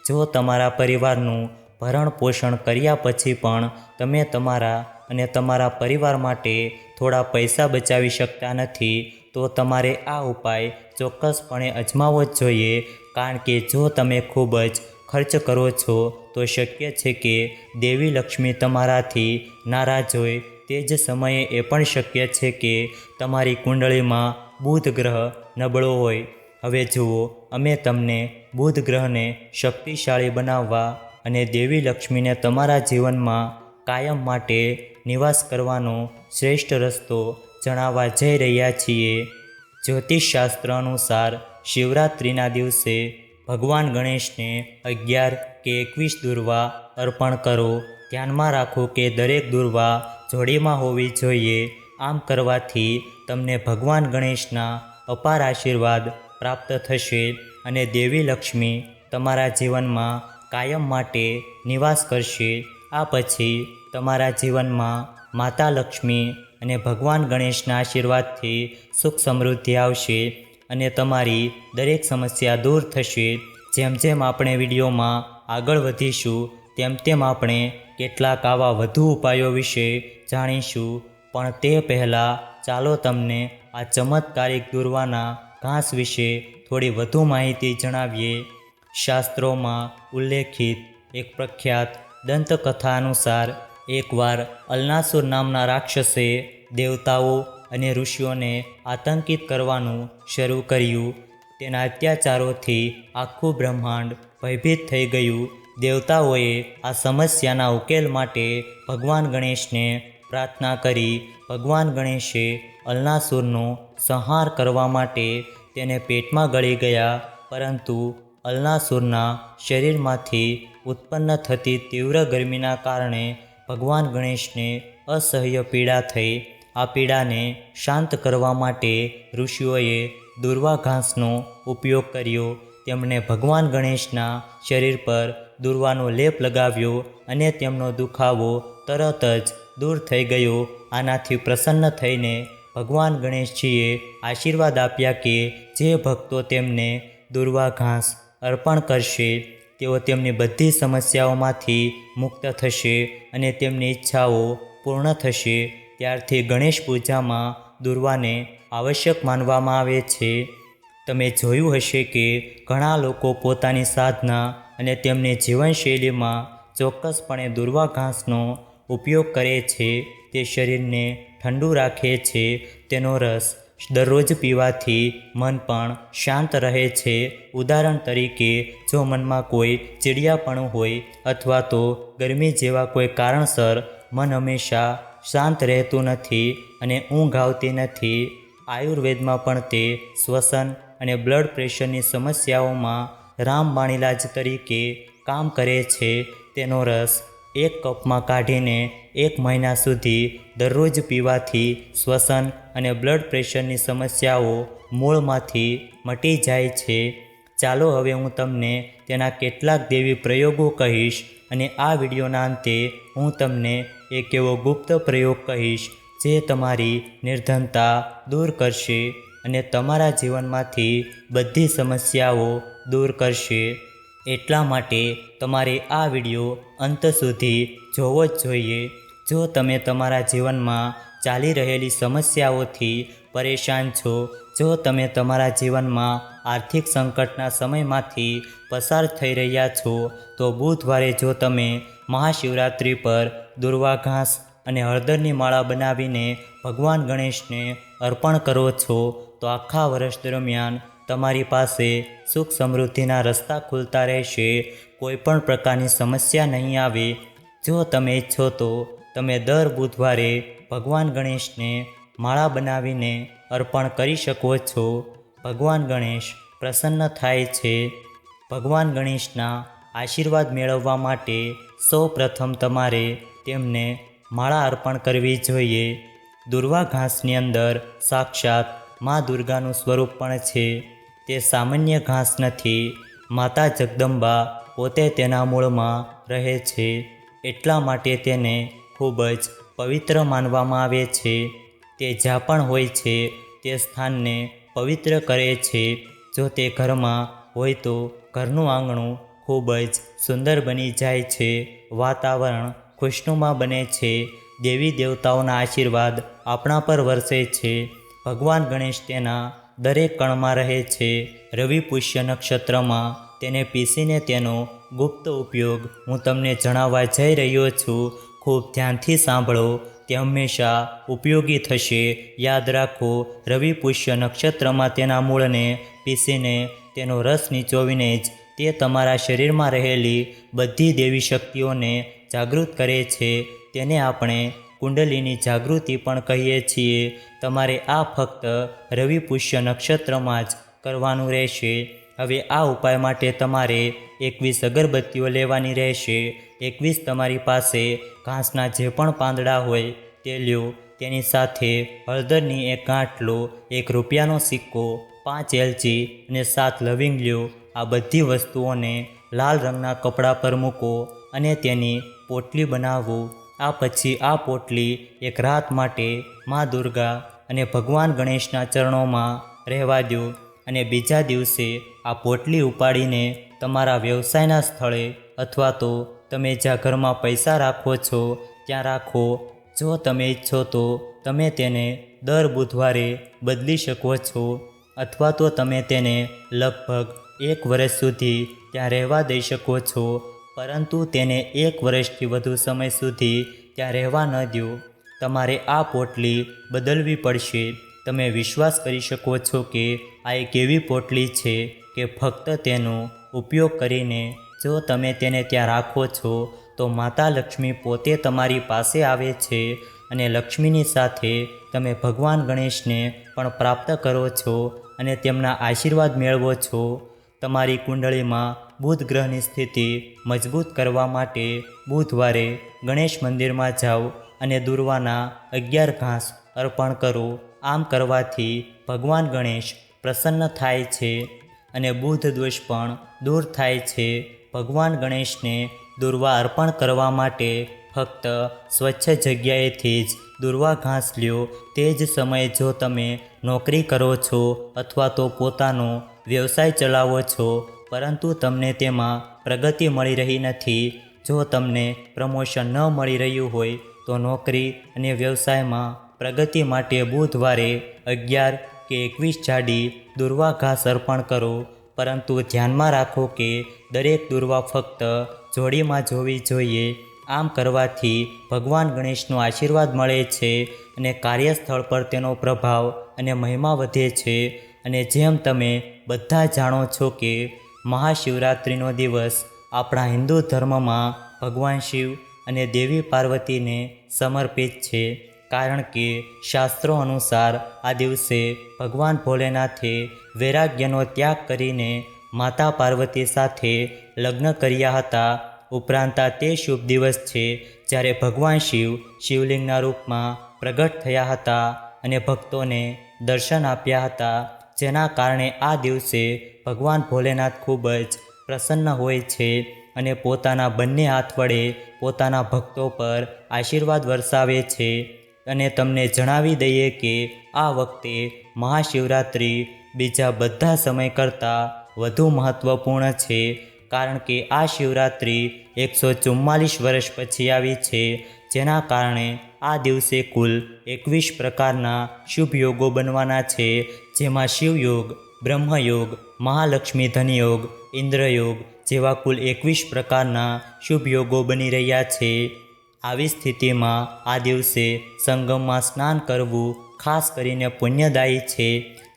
જો તમારા પરિવારનું ભરણ પોષણ કર્યા પછી પણ તમે તમારા અને તમારા પરિવાર માટે થોડા પૈસા બચાવી શકતા નથી તો તમારે આ ઉપાય ચોક્કસપણે અજમાવવો જ જોઈએ. કારણ કે જો તમે ખૂબ જ ખર્ચ કરો છો તો શક્ય છે કે દેવી લક્ષ્મી તમારાથી નારાજ હોય. તે જ સમયે એ પણ શક્ય છે કે તમારી કુંડળીમાં બુધ ગ્રહ નબળો હોય. હવે જુઓ, અમે તમને બુધ ગ્રહને શક્તિશાળી બનાવવા અને દેવી લક્ષ્મીને તમારા જીવનમાં કાયમ માટે નિવાસ કરવાનો શ્રેષ્ઠ રસ્તો જણાવવા જઈ રહ્યા છીએ. જ્યોતિષશાસ્ત્ર અનુસાર શિવરાત્રિના દિવસે ભગવાન ગણેશને 11 કે 21 દુર્વા અર્પણ કરો. ધ્યાનમાં રાખો કે દરેક દુર્વા જોડીમાં હોવી જોઈએ. આમ કરવાથી તમને ભગવાન ગણેશના અપાર આશીર્વાદ પ્રાપ્ત થશે અને દેવી લક્ષ્મી તમારા જીવનમાં કાયમ માટે નિવાસ કરશે. આ પછી તમારા જીવનમાં માતા લક્ષ્મી અને ભગવાન ગણેશના આશીર્વાદથી સુખ સમૃદ્ધિ આવશે અને તમારી દરેક સમસ્યા દૂર થશે. જેમ જેમ આપણે વિડીયોમાં આગળ વધીશું તેમ તેમ આપણે કેટલાક આવા વધુ ઉપાયો વિશે જાણીશું. પણ તે પહેલાં ચાલો તમને આ ચમત્કારિક દુર્વાના ઘાસ વિશે થોડી વધુ માહિતી જણાવીએ. શાસ્ત્રોમાં ઉલ્લેખિત એક પ્રખ્યાત દંતકથા અનુસાર એકવાર અલનાસુર નામના રાક્ષસે દેવતાઓ અને ઋષિઓને આતંકિત કરવાનું શરૂ કર્યું. તેના અત્યાચારોથી આખું બ્રહ્માંડ ભયભીત થઈ ગયું. દેવતાઓએ આ સમસ્યાના ઉકેલ માટે ભગવાન ગણેશને પ્રાર્થના કરી. ભગવાન ગણેશે અલનાસુરનો સંહાર કરવા માટે તેને પેટમાં ગળી ગયા, પરંતુ અલનાસુરના શરીરમાંથી ઉત્પન્ન થતી તીવ્ર ગરમીના કારણે ભગવાન ગણેશને અસહ્ય પીડા થઈ. આ પીડાને શાંત કરવા માટે ઋષિઓએ દુર્વા ઘાસનો ઉપયોગ કર્યો. તેમણે ભગવાન ગણેશના શરીર પર દુર્વાનો લેપ લગાવ્યો અને તેમનો દુખાવો તરત જ દૂર થઈ ગયો. આનાથી પ્રસન્ન થઈને ભગવાન ગણેશજીએ આશીર્વાદ આપ્યા કે જે ભક્તો તેમને દુર્વા ઘાસ અર્પણ કરશે તેઓ તેમની બધી સમસ્યાઓમાંથી મુક્ત થશે અને તેમની ઈચ્છાઓ પૂર્ણ થશે. ત્યારથી ગણેશ પૂજામાં દુર્વાને આવશ્યક માનવામાં આવે છે. તમે જોયું હશે કે ઘણા લોકો પોતાની સાધના અને તેમની જીવનશૈલીમાં ચોક્કસપણે દુર્વા ઘાસનો ઉપયોગ કરે છે. તે શરીરને ઠંડુ રાખે છે. તેનો રસ દરરોજ પીવાથી મન પણ શાંત રહે છે. ઉદાહરણ તરીકે, જો મનમાં કોઈ ચીડિયાપણું હોય અથવા તો ગરમી જેવા કોઈ કારણસર મન હંમેશા શાંત રહેતું નથી અને ઊંઘ આવતી નથી. આયુર્વેદમાં પણ તે શ્વસન અને બ્લડ પ્રેશરની સમસ્યાઓમાં રામબાણ ઇલાજ તરીકે કામ કરે છે. તેનો રસ 1 કપમાં કાઢીને 1 મહિના સુધી દરરોજ પીવાથી શ્વસન અને બ્લડ પ્રેશરની સમસ્યાઓ મૂળમાંથી મટી જાય છે. ચાલો હવે હું તમને તેના કેટલાક દૈવી પ્રયોગો કહીશ અને આ વિડીયોના અંતે હું તમને એક એવો ગુપ્ત પ્રયોગ કહીશ જે તમારી નિર્ધનતા દૂર કરશે અને તમારા જીવનમાંથી બધી સમસ્યાઓ દૂર કરશે. એટલા માટે તમારે આ વિડીયો અંત સુધી જોવો જ જોઈએ. જો તમે તમારા જીવનમાં ચાલી રહેલી સમસ્યાઓથી પરેશાન છો, જો તમે તમારા જીવનમાં આર્થિક સંકટના સમયમાંથી પસાર થઈ રહ્યા છો, તો બુધવારે જો તમે મહાશિવરાત્રિ પર દુર્વા ઘાસ અને હળદરની માળા બનાવીને ભગવાન ગણેશને અર્પણ કરો છો, તો આખા વર્ષ દરમિયાન તમારી પાસે સુખ સમૃદ્ધિના રસ્તા ખુલતા રહેશે. કોઈ પણ પ્રકારની સમસ્યા નહીં આવે. જો તમે ઈચ્છો તો તમે દર બુધવારે ભગવાન ગણેશને માળા બનાવીને અર્પણ કરી શકો છો. ભગવાન ગણેશ પ્રસન્ન થાય છે. ભગવાન ગણેશના આશીર્વાદ મેળવવા માટે સૌ પ્રથમ તમારે તેમને માળા અર્પણ કરવી જોઈએ. દુર્વા ઘાસની અંદર સાક્ષાત મા દુર્ગાનું સ્વરૂપ પણ છે. તે સામાન્ય ઘાસ નથી. માતા જગદંબા પોતે તેના મૂળમાં રહે છે. એટલા માટે તેને ખૂબ જ પવિત્ર માનવામાં આવે છે. તે જ્યાં પણ હોય છે તે સ્થાનને પવિત્ર કરે છે. જો તે ઘરમાં હોય તો ઘરનું આંગણું ખૂબ જ સુંદર બની જાય છે. વાતાવરણ ખુશનુમા બને છે. દેવી દેવતાઓના આશીર્વાદ આપણા પર વરસે છે. ભગવાન ગણેશ તેના દરેક કણમાં રહે છે. રવિ પુષ્ય નક્ષત્રમાં તેને પીસીને તેનો ગુપ્ત ઉપયોગ હું તમને જણાવવા જઈ રહ્યો છું. ખૂબ ધ્યાનથી સાંભળો. તે હંમેશા ઉપયોગી થશે. યાદ રાખો, રવિ પુષ્ય નક્ષત્રમાં તેના મૂળને પીસીને તેનો રસ નીચોવીને જ તે તમારા શરીરમાં રહેલી બધી દેવી શક્તિઓને જાગૃત કરે છે. તેને આપણે કુંડલીની જાગૃતિ પણ કહીએ છીએ. તમારે આ ફક્ત રવિ પુષ્ય નક્ષત્રમાં જ કરવાનું રહેશે. હવે આ ઉપાય માટે તમારે 21 અગરબત્તીઓ લેવાની રહેશે. 21 તમારી પાસે ઘાસના જે પણ પાંદડા હોય તે લ્યો. તેની સાથે હળદરની 1 ગાંઠ લો, 1 રૂપિયાનો સિક્કો, 5 એલચી અને 7 લવિંગ લ્યો. આ બધી વસ્તુઓને લાલ રંગના કપડા પર મૂકો અને તેની પોટલી બનાવો. આ પછી આ પોટલી 1 રાત માટે મા દુર્ગા અને ભગવાન ગણેશના ચરણોમાં રહેવા દો અને બીજા દિવસે આ પોટલી ઉપાડીને તમારા વ્યવસાયના સ્થળે અથવા તો તમે જ્યાં ઘરમાં પૈસા રાખો છો ત્યાં રાખો. જો તમે ઈચ્છો તો તમે તેને દર બુધવારે બદલી શકો છો અથવા તો તમે તેને લગભગ 1 વર્ષ સુધી ત્યાં રહેવા દઈ શકો છો. પરંતુ તેને 1 વર્ષથી વધુ સમય સુધી ત્યાં રહેવા ન દો. તમારે આ પોટલી બદલવી પડશે. તમે વિશ્વાસ કરી શકો છો કે આ એક એવી પોટલી છે કે ફક્ત તેનો ઉપયોગ કરીને જો તમે તેને ત્યાં રાખો છો તો માતા લક્ષ્મી પોતે તમારી પાસે આવે છે અને લક્ષ્મીની સાથે તમે ભગવાન ગણેશને પણ પ્રાપ્ત કરો છો અને તેમના આશીર્વાદ મેળવો છો. તમારી કુંડળીમાં બુધ ગ્રહની સ્થિતિ મજબૂત કરવા માટે બુધવારે ગણેશ મંદિરમાં જાઓ અને દુર્વાના 11 ઘાસ અર્પણ કરો. આમ કરવાથી ભગવાન ગણેશ પ્રસન્ન થાય છે અને બુધ દોષ પણ દૂર થાય છે. ભગવાન ગણેશને દુર્વા અર્પણ કરવા માટે ફક્ત સ્વચ્છ જગ્યાએથી જ દુર્વા ઘાસ લ્યો. તે જ સમયે જો તમે નોકરી કરો છો અથવા તો પોતાનો વ્યવસાય ચલાવો છો પરંતુ તમને તેમાં પ્રગતિ મળી રહી નથી, જો તમને પ્રમોશન ન મળી રહ્યું હોય તો નોકરી અને વ્યવસાયમાં પ્રગતિ માટે બુધવારે 11 કે 21 જાડી દુર્વા ઘાસ અર્પણ કરો. પરંતુ ધ્યાનમાં રાખો કે દરેક દુર્વા ફક્ત જોડીમાં જોવી જોઈએ. આમ કરવાથી ભગવાન ગણેશનો આશીર્વાદ મળે છે અને કાર્યસ્થળ પર તેનો પ્રભાવ અને મહિમા વધે છે. અને જેમ તમે બધા જાણો છો કે મહાશિવરાત્રિનો દિવસ આપણા હિન્દુ ધર્મમાં ભગવાન શિવ અને દેવી પાર્વતીને સમર્પિત છે, કારણ કે શાસ્ત્રો અનુસાર આ દિવસે ભગવાન ભોલેનાથે વૈરાગ્યનો ત્યાગ કરીને માતા પાર્વતી સાથે લગ્ન કર્યા હતા. ઉપરાંત આ તે શુભ દિવસ છે જ્યારે ભગવાન શિવ શિવલિંગના રૂપમાં પ્રગટ થયા હતા અને ભક્તોને દર્શન આપ્યા હતા, જેના કારણે આ દિવસે ભગવાન ભોલેનાથ ખૂબ જ પ્રસન્ન હોય છે અને પોતાના બંને હાથ વડે પોતાના ભક્તો પર આશીર્વાદ વરસાવે છે. અને તમને જણાવી દઈએ કે આ વખતે મહાશિવરાત્રિ બીજા બધા સમય કરતાં વધુ મહત્ત્વપૂર્ણ છે, કારણ કે આ શિવરાત્રિ 144 વર્ષ પછી આવી છે, જેના કારણે આ દિવસે કુલ 21 પ્રકારના શુભ યોગો બનવાના છે, જેમાં શિવયોગ, બ્રહ્મયોગ, મહાલક્ષ્મી ધનયોગ, ઇન્દ્રયોગ જેવા કુલ 21 પ્રકારના શુભ યોગો બની રહ્યા છે. આવી સ્થિતિમાં આ દિવસે સંગમમાં સ્નાન કરવું ખાસ કરીને પુણ્યદાયી છે.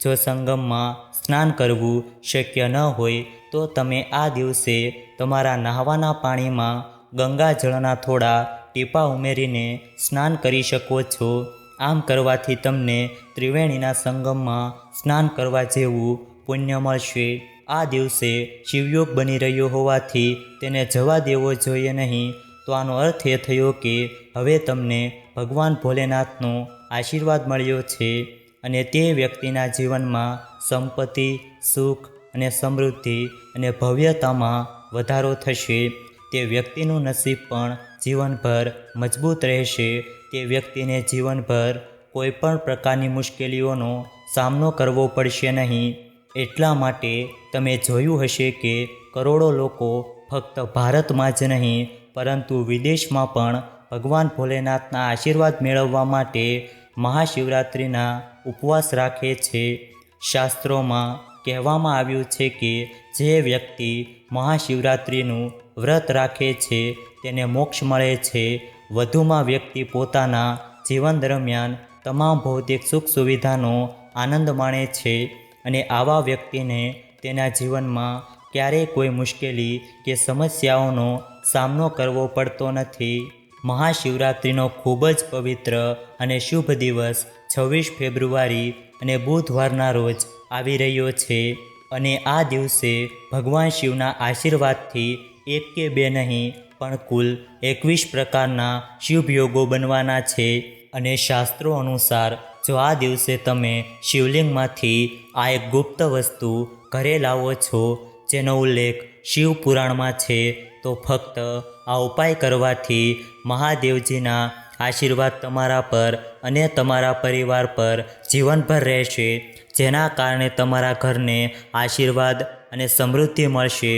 જો સંગમમાં સ્નાન કરવું શક્ય ન હોય તો તમે આ દિવસે તમારા નહાવાના પાણીમાં ગંગાજળના થોડા ટીપાં ઉમેરીને સ્નાન કરી શકો છો. આમ કરવાથી તમને ત્રિવેણીના સંગમમાં સ્નાન કરવા જેવું પુણ્ય મળશે. આ દિવસે શિવયોગ બની રહ્યો હોવાથી તેને જવા દેવો જોઈએ નહીં. તો આનો અર્થ એ થયો કે હવે તમને ભગવાન ભોલેનાથનો આશીર્વાદ મળ્યો છે અને તે વ્યક્તિના જીવનમાં સંપત્તિ, સુખ અને સમૃદ્ધિ અને ભવ્યતામાં વધારો થશે. તે વ્યક્તિનું નસીબ પણ જીવનભર મજબૂત રહેશે. તે વ્યક્તિને જીવનભર કોઈ પણ પ્રકારની મુશ્કેલીઓનો સામનો કરવો પડશે નહીં. એટલા માટે તમે જોયું હશે કે કરોડો લોકો ફક્ત ભારતમાં જ નહીં પરંતુ વિદેશમાં પણ ભગવાન ભોલેનાથના આશીર્વાદ મેળવવા માટે મહાશિવરાત્રિના ઉપવાસ રાખે છે. શાસ્ત્રોમાં કહેવામાં આવ્યું છે કે જે વ્યક્તિ મહાશિવરાત્રિનું વ્રત રાખે છે તેને મોક્ષ મળે છે. વધુમાં વ્યક્તિ પોતાના જીવન દરમિયાન તમામ ભૌતિક સુખ સુવિધાનો આનંદ માણે છે અને આવા વ્યક્તિને તેના જીવનમાં ક્યારેય કોઈ મુશ્કેલી કે સમસ્યાઓનો સામનો કરવો પડતો નથી. મહાશિવરાત્રિનો ખૂબ જ પવિત્ર અને શુભ દિવસ 26 ફેબ્રુઆરી અને બુધવારના રોજ આવી રહ્યો છે અને આ દિવસે ભગવાન શિવના આશીર્વાદથી 1 કે 2 નહીં પણ કુલ 21 પ્રકારના શુભ યોગો બનવાના છે. અને શાસ્ત્રો અનુસાર જો આ દિવસે તમે શિવલિંગમાંથી આ એક ગુપ્ત વસ્તુ ઘરે લાવો છો જેનો ઉલ્લેખ શિવ પુરાણમાં છે, તો ફક્ત આ ઉપાય કરવાથી મહાદેવજીના આશીર્વાદ તમારા પર અને તમારા પરિવાર પર જીવનભર રહેશે, જેના કારણે તમારા ઘરને આશીર્વાદ અને સમૃદ્ધિ મળશે.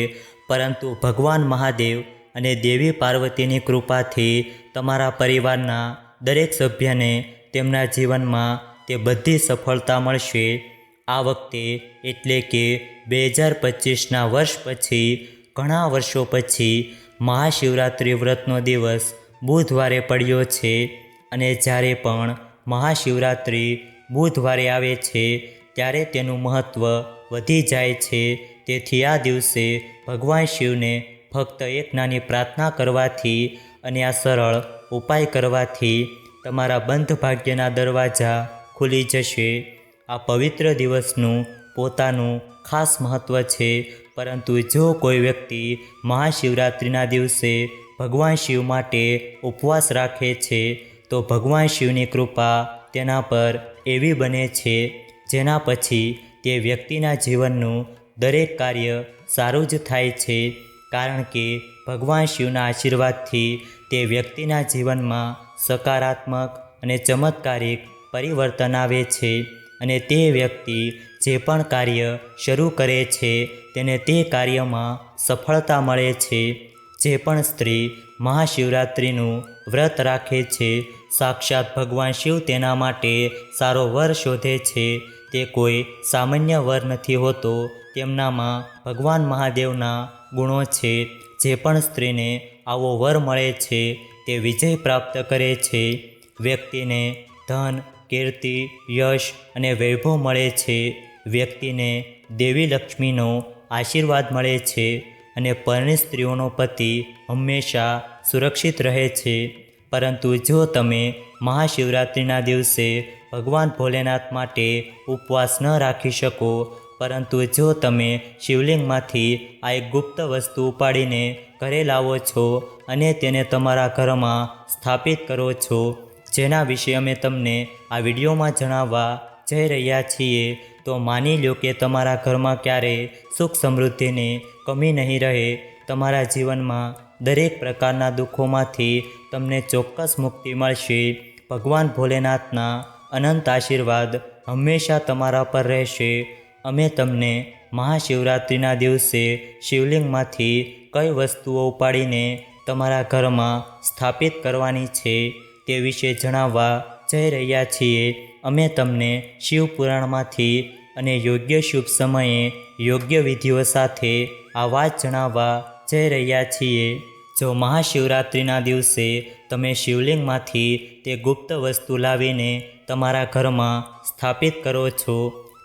પરંતુ ભગવાન મહાદેવ અને દેવી પાર્વતીની કૃપાથી તમારા પરિવારના દરેક સભ્યને તેમના જીવનમાં તે બધી સફળતા મળશે. આ વખતે એટલે કે 2025ના વર્ષ પછી ઘણા વર્ષો પછી મહાશિવરાત્રિ વ્રતનો દિવસ બુધવારે પડ્યો છે અને જ્યારે પણ મહાશિવરાત્રિ બુધવારે આવે છે ત્યારે તેનું મહત્ત્વ વધી જાય છે. તેથી આ દિવસે ભગવાન શિવને ફક્ત એક નાની પ્રાર્થના કરવાથી અને આ સરળ ઉપાય કરવાથી તમારા બંધ ભાગ્યના દરવાજા ખુલી જશે. આ પવિત્ર દિવસનું પોતાનું ખાસ મહત્ત્વ છે, પરંતુ જો કોઈ વ્યક્તિ મહાશિવરાત્રિના દિવસે ભગવાન શિવ માટે ઉપવાસ રાખે છે તો ભગવાન શિવની કૃપા તેના પર એવી બને છે જેના પછી તે વ્યક્તિના જીવનનું દરેક કાર્ય સારું જ થાય છે, કારણ કે ભગવાન શિવના આશીર્વાદથી તે વ્યક્તિના જીવનમાં સકારાત્મક અને ચમત્કારિક પરિવર્તન આવે છે અને તે વ્યક્તિ જે પણ કાર્ય શરૂ કરે છે તેને તે કાર્યમાં સફળતા મળે છે. જે પણ સ્ત્રી મહાશિવરાત્રિનું વ્રત રાખે છે, સાક્ષાત ભગવાન શિવ તેના માટે સારો વર શોધે છે. તે કોઈ સામાન્ય વર નથી હોતો, તેમનામાં ભગવાન મહાદેવના ગુણો છે. જે પણ સ્ત્રીને આવો વર મળે છે તે વિજય પ્રાપ્ત કરે છે. વ્યક્તિને ધન, કીર્તિ, યશ અને વૈભવ મળે છે. વ્યક્તિને દેવી લક્ષ્મીનો આશીર્વાદ મળે છે અને પરણિત સ્ત્રીઓનો પતિ હંમેશા સુરક્ષિત રહે છે. પરંતુ જો તમે મહાશિવરાત્રિના દિવસે ભગવાન ભોલેનાથ માટે ઉપવાસ ન રાખી શકો, પરંતુ જો તમે શિવલિંગમાંથી આ એક ગુપ્ત વસ્તુ ઉપાડીને ઘરે લાવો છો અને તેને તમારા ઘરમાં સ્થાપિત કરો છો, જેના વિશે અમે તમને આ વિડીયોમાં જણાવવા જઈ રહ્યા છીએ, તો માની લો કે તમારા ઘરમાં ક્યારેય સુખ સમૃદ્ધિની કમી નહીં રહે. તમારા જીવનમાં દરેક પ્રકારના દુઃખોમાંથી તમને ચોક્કસ મુક્તિ મળશે. ભગવાન ભોલેનાથના અનંત આશીર્વાદ હંમેશા તમારા પર રહેશે. અમે તમને મહાશિવરાત્રિના દિવસે શિવલિંગમાંથી કઈ વસ્તુઓ ઉપાડીને તમારા ઘરમાં સ્થાપિત કરવાની છે તે વિશે જણાવવા જઈ રહ્યા છીએ. અમે તમને શિવપુરાણમાંથી અને યોગ્ય શુભ સમયે યોગ્ય વિધિઓ સાથે આ વાત જણાવવા જઈ રહ્યા છીએ. જો મહાશિવરાત્રિના દિવસે તમે શિવલિંગમાંથી તે ગુપ્ત વસ્તુ લાવીને તમારા ઘરમાં સ્થાપિત કરો છો,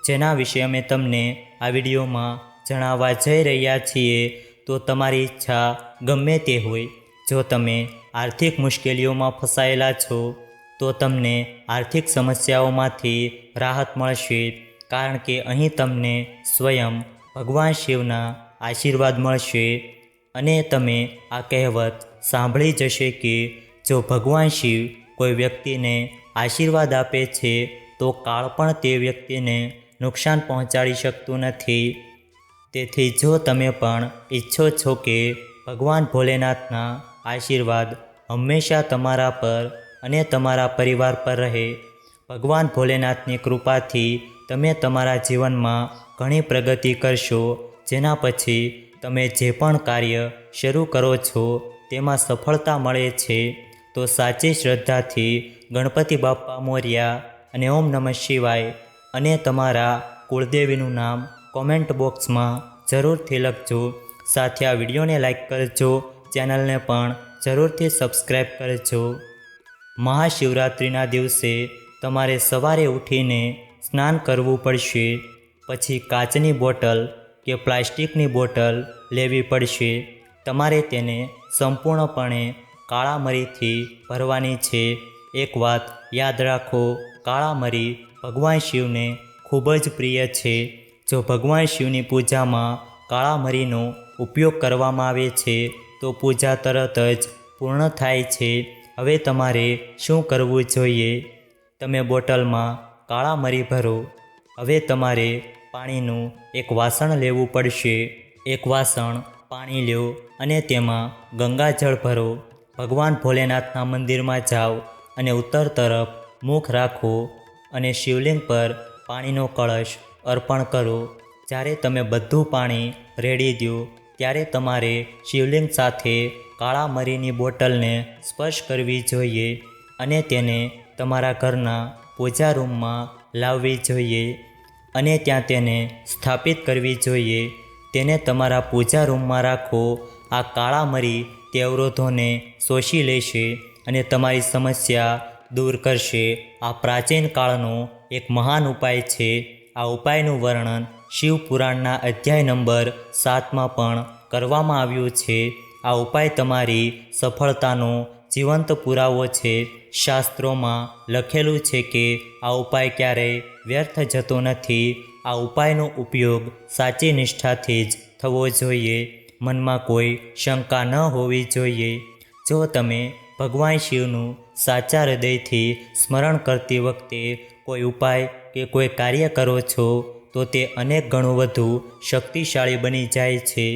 જેના વિશે અમે તમને આ વિડીયોમાં જણાવવા જઈ રહ્યા છીએ, તો તમારી ઈચ્છા ગમે તે હોય, જો તમે આર્થિક મુશ્કેલીઓમાં ફસાયેલા છો તો તમને આર્થિક સમસ્યાઓમાંથી રાહત મળશે, કારણ કે અહીં તમને સ્વયં ભગવાન શિવના આશીર્વાદ મળશે. અને તમે આ કહેવત સાંભળી જશે કે જો ભગવાન શિવ કોઈ વ્યક્તિને આશીર્વાદ આપે છે તો કાળ પણ તે વ્યક્તિને નુકસાન પહોંચાડી શકતું નથી. તેથી જો તમે પણ ઈચ્છો છો કે ભગવાન ભોલેનાથના આશીર્વાદ હંમેશા તમારા પર અને તમારા પરિવાર પર રહે, ભગવાન ભોલેનાથની કૃપાથી તમે તમારા જીવનમાં ઘણી પ્રગતિ કરશો, જેના પછી તમે જે પણ કાર્ય શરૂ કરો છો તેમાં સફળતા મળે છે. તો સાચી શ્રદ્ધાથી ગણપતિ બાપ્પા મોર્યા અને ઓમ નમઃ શિવાય અને તમારા કુળદેવીનું નામ કોમેન્ટ બોક્સમાં જરૂરથી લખજો. સાથે આ વિડીયોને લાઈક કરજો, ચેનલને પણ જરૂરથી સબસ્ક્રાઈબ કરજો. મહાશિવરાત્રિના દિવસે તમારે સવારે ઉઠીને સ્નાન કરવું પડશે. પછી કાચની બોટલ કે પ્લાસ્ટિકની બોટલ લેવી પડશે. તમારે તેને સંપૂર્ણપણે કાળા મરીથી ભરવાની છે. એક વાત યાદ રાખો, કાળા મરી ભગવાન શિવને ખૂબ જ પ્રિય છે. જો ભગવાન શિવની પૂજામાં કાળા મરીનો ઉપયોગ કરવામાં આવે છે તો પૂજા તરત જ પૂર્ણ થાય છે. હવે તમારે શું કરવું જોઈએ? તમે બોટલમાં કાળા મરી ભરો. હવે તમારે પાણીનું એક વાસણ લેવું પડશે. એક વાસણ પાણી લો અને તેમાં ગંગાજળ ભરો. ભગવાન ભોલેનાથના મંદિરમાં જાઓ અને ઉત્તર તરફ મુખ રાખો અને શિવલિંગ પર પાણીનો કળશ અર્પણ કરો. જ્યારે તમે બધું પાણી રેડી દો ત્યારે તમારે શિવલિંગ સાથે કાળા મરીની બોટલને સ્પર્શ કરવી જોઈએ અને તેને તમારા ઘરના પૂજા રૂમમાં લાવવી જોઈએ અને ત્યાં તેને સ્થાપિત કરવી જોઈએ. તેને તમારા પૂજા રૂમમાં રાખો. આ કાળા મરી તે અવરોધોને શોષી લેશે અને તમારી સમસ્યા દૂર કરશે. આ પ્રાચીન કાળનો એક મહાન ઉપાય છે. આ ઉપાયનું વર્ણન શિવપુરાણના અધ્યાય નંબર 7માં પણ કરવામાં આવ્યું છે. આ ઉપાય તમારી સફળતાનો જીવંત પુરાવો છે. શાસ્ત્રોમાં લખેલું છે કે આ ઉપાય ક્યારેય વ્યર્થ જતો નથી. આ ઉપાયનો ઉપયોગ સાચી નિષ્ઠાથી જ થવો જોઈએ. મનમાં કોઈ શંકા ન હોવી જોઈએ. જો તમે ભગવાન શિવનું સાચા હૃદયથી સ્મરણ કરતી વખતે કોઈ ઉપાય કે કોઈ કાર્ય કરો છો તો તે અનેક ગણું વધુ શક્તિશાળી બની જાય છે.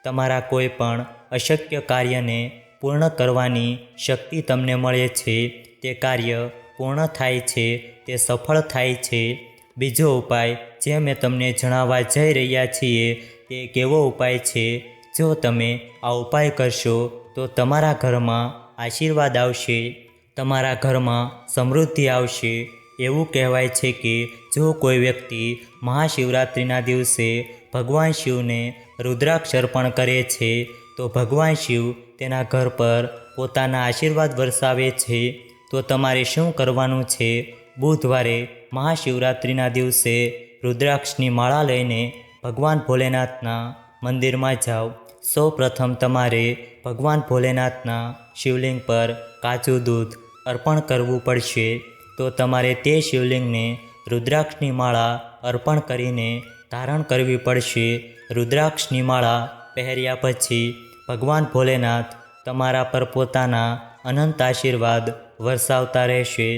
તમારા કોઈ પણ અશક્ય કાર્યને પૂર્ણ કરવાની શક્તિ તમને મળે છે. તે કાર્ય પૂર્ણ થાય છે, તે સફળ થાય છે. બીજો ઉપાય જે મેં તમને જણાવવા જઈ રહ્યા છીએ તે એક એવો ઉપાય છે, જો તમે આ ઉપાય કરશો તો તમારા ઘરમાં આશીર્વાદ આવશે, તમારા ઘરમાં સમૃદ્ધિ આવશે. એવું કહેવાય છે કે જો કોઈ વ્યક્તિ મહાશિવરાત્રિના દિવસે ભગવાન શિવને રુદ્રાક્ષ અર્પણ કરે છે તો ભગવાન શિવ તેના ઘર પર પોતાના આશીર્વાદ વરસાવે છે. તો તમારે શું કરવાનું છે? બુધવારે મહાશિવરાત્રિના દિવસે રુદ્રાક્ષની માળા લઈને ભગવાન ભોલેનાથના મંદિરમાં જાઓ. સૌ પ્રથમ તમારે ભગવાન ભોલેનાથના શિવલિંગ પર કાચું દૂધ અર્પણ કરવું પડશે. તો તમારે તે શિવલિંગને રુદ્રાક્ષની માળા અર્પણ કરીને ધારણ કરવી પડશે. રુદ્રાક્ષની માળા પહેર્યા પછી ભગવાન ભોલેનાથ તમારા પર પોતાના અનંત આશીર્વાદ વરસાવતા રહેશે.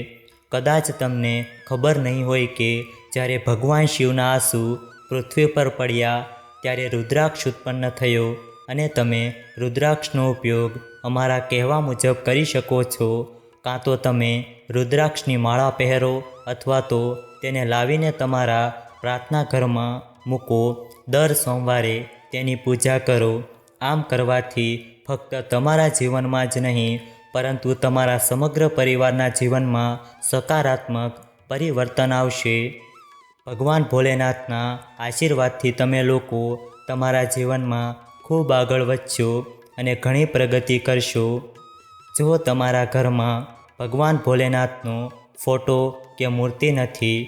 કદાચ તમને ખબર નહીં હોય કે જ્યારે ભગવાન શિવના આંસુ પૃથ્વી પર પડ્યા ત્યારે રુદ્રાક્ષ ઉત્પન્ન થયો અને તમે રુદ્રાક્ષનો ઉપયોગ અમારા કહેવા મુજબ કરી શકો છો. કાં તો તમે રુદ્રાક્ષની માળા પહેરો અથવા તો તેને લાવીને તમારા પ્રાર્થના ઘરમાં મૂકો. દર સોમવારે તેની પૂજા કરો. આમ કરવાથી ફક્ત તમારા જીવનમાં જ નહીં પરંતુ તમારા સમગ્ર પરિવારના જીવનમાં સકારાત્મક પરિવર્તન આવશે. ભગવાન ભોલેનાથના આશીર્વાદથી તમે લોકો તમારા જીવનમાં ખૂબ આગળ વધશો અને ઘણી પ્રગતિ કરશો. જો તમારા ઘરમાં ભગવાન ભોલેનાથનો ફોટો કે મૂર્તિ નથી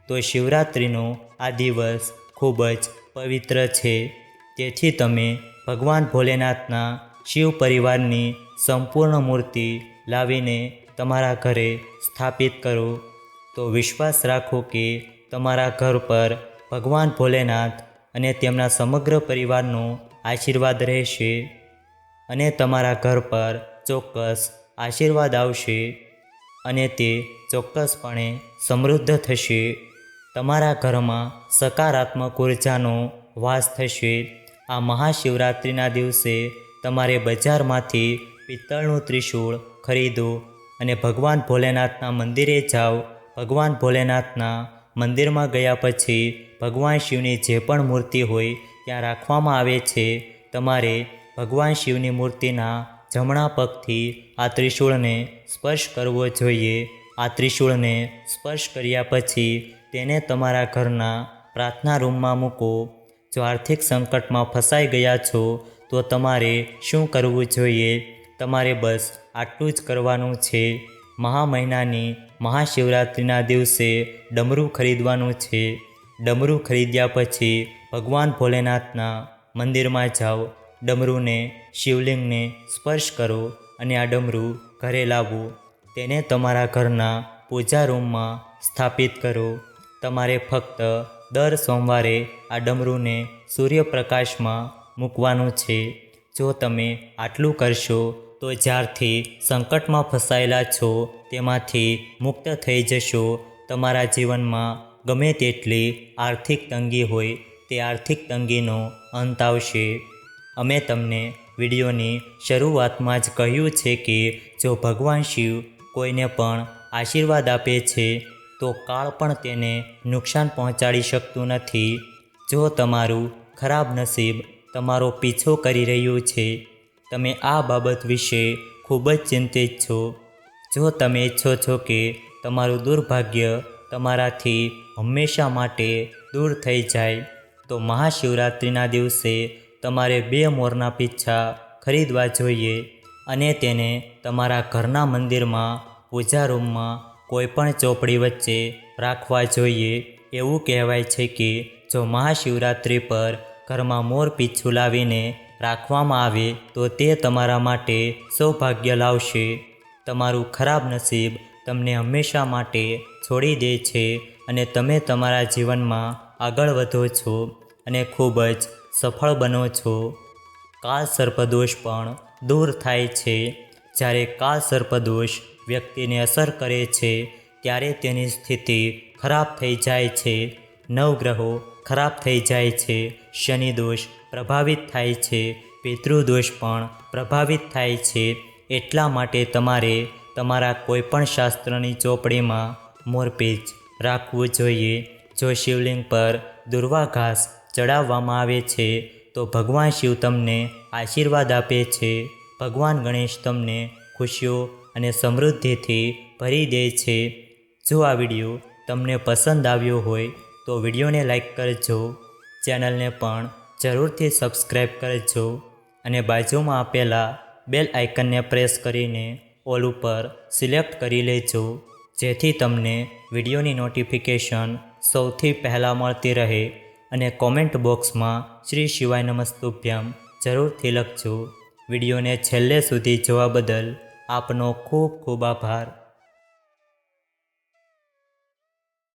તો શિવરાત્રિનો આ દિવસ ખૂબ જ પવિત્ર છે. તેથી તમે ભગવાન ભોલેનાથના શિવ પરિવારની સંપૂર્ણ મૂર્તિ લાવીને તમારા ઘરે સ્થાપિત કરો. તો વિશ્વાસ રાખો કે તમારા ઘર પર ભગવાન ભોલેનાથ અને તેમના સમગ્ર પરિવારનો આશીર્વાદ રહેશે અને તમારા ઘર પર ચોક્કસ આશીર્વાદ આવશે અને તે ચોક્કસપણે સમૃદ્ધ થશે. તમારા ઘરમાં સકારાત્મક ઉર્જાનો વાસ થશે. આ મહાશિવરાત્રિના દિવસે તમારે બજારમાંથી પિત્તળનું ત્રિશૂળ ખરીદો અને ભગવાન ભોલેનાથના મંદિરે જાઓ. ભગવાન ભોલેનાથના મંદિરમાં ગયા પછી ભગવાન શિવની જે પણ મૂર્તિ હોય ત્યાં રાખવામાં આવે છે. તમારે ભગવાન શિવની મૂર્તિના જમણા પગથી આ ત્રિશૂળને સ્પર્શ કરવો જોઈએ. આ ત્રિશૂળને સ્પર્શ કર્યા પછી તેને તમારા ઘરના પ્રાર્થના રૂમમાં મૂકો. જો આર્થિક સંકટમાં ફસાઈ ગયા છો તો તમારે શું કરવું જોઈએ? તમારે બસ આટલું જ કરવાનું છે. મહા મહિનાની મહાશિવરાત્રિના દિવસે ડમરું ખરીદવાનું છે. ડમરું ખરીદ્યા પછી ભગવાન ભોલેનાથના મંદિરમાં જાઓ. ડમરુને શિવલિંગને સ્પર્શ કરો અને આ ડમરું ઘરે લાવો. તેને તમારા ઘરના પૂજા રૂમમાં સ્થાપિત કરો. તમારે ફક્ત દર સોમવારે આ ડમરુને સૂર્યપ્રકાશમાં મૂકવાનું છે. જો તમે આટલું કરશો તો જ્યારથી સંકટમાં ફસાયેલા છો તેમાંથી મુક્ત થઈ જશો. તમારા જીવનમાં ગમે તેટલી આર્થિક તંગી હોય તે આર્થિક તંગીનો અંત આવશે. અમે તમને વિડીયોની શરૂઆતમાં જ કહ્યું છે કે જો ભગવાન શિવ કોઈને પણ આશીર્વાદ આપે છે તો કાળ પણ તેને નુકસાન પહોંચાડી શકતું નથી. જો તમારું ખરાબ નસીબ તમારો પીછો કરી રહ્યું છે, તમે આ બાબત વિશે ખૂબ જ ચિંતિત છો, જો તમે ઈચ્છો છો કે તમારું દુર્ભાગ્ય તમારાથી હંમેશા માટે દૂર થઈ જાય તો મહાશિવરાત્રિના દિવસે તમારે 2 મોરના પીંછા ખરીદવા જોઈએ અને તેને તમારા ઘરના મંદિરમાં પૂજા રૂમમાં કોઈપણ ચોપડી વચ્ચે રાખવા જોઈએ. એવું કહેવાય છે કે જો મહાશિવરાત્રિ પર ઘરમાં મોર પીંછું લાવીને રાખવામાં આવે તો તે તમારા માટે સૌભાગ્ય લાવશે. તમારું ખરાબ નસીબ તમને હંમેશા માટે છોડી દે છે અને તમે તમારા જીવનમાં આગળ વધો છો અને ખૂબ જ સફળ બનો છો. કાળ સર્પદોષ પણ દૂર થાય છે. જ્યારે કાળ સર્પદોષ વ્યક્તિને અસર કરે છે ત્યારે તેની સ્થિતિ ખરાબ થઈ જાય છે. નવગ્રહો ખરાબ થઈ જાય છે. શનિ દોષ પ્રભાવિત થાય છે. પિતૃદોષ પણ પ્રભાવિત થાય છે. એટલા માટે તમારે તમારા કોઈપણ શાસ્ત્રની ચોપડીમાં મોરપીંછ રાખવું જોઈએ. જો શિવલિંગ પર દુર્વા ઘાસ ચડાવવામાં આવે છે તો ભગવાન શિવ તમને આશીર્વાદ આપે છે. ભગવાન ગણેશ તમને ખુશીઓ અને સમૃદ્ધિથી ભરી દે છે. જો આ વિડીયો તમને પસંદ આવ્યો હોય તો વિડીયોને લાઈક કરજો, ચેનલને પણ જરૂરથી સબસ્ક્રાઈબ કરજો અને બાજુમાં આપેલા બેલ આઇકનને પ્રેસ કરીને ઓલ ઉપર સિલેક્ટ કરી લેજો, જેથી તમને વિડીયોની નોટિફિકેશન સૌથી પહેલાં મળતી રહે. અને કોમેન્ટ બોક્સમાં શ્રી શિવાય નમસ્તુભ્યમ જરૂરથી લખજો. વિડીયોને છેલ્લે સુધી જોવા બદલ આપનો ખૂબ ખૂબ આભાર.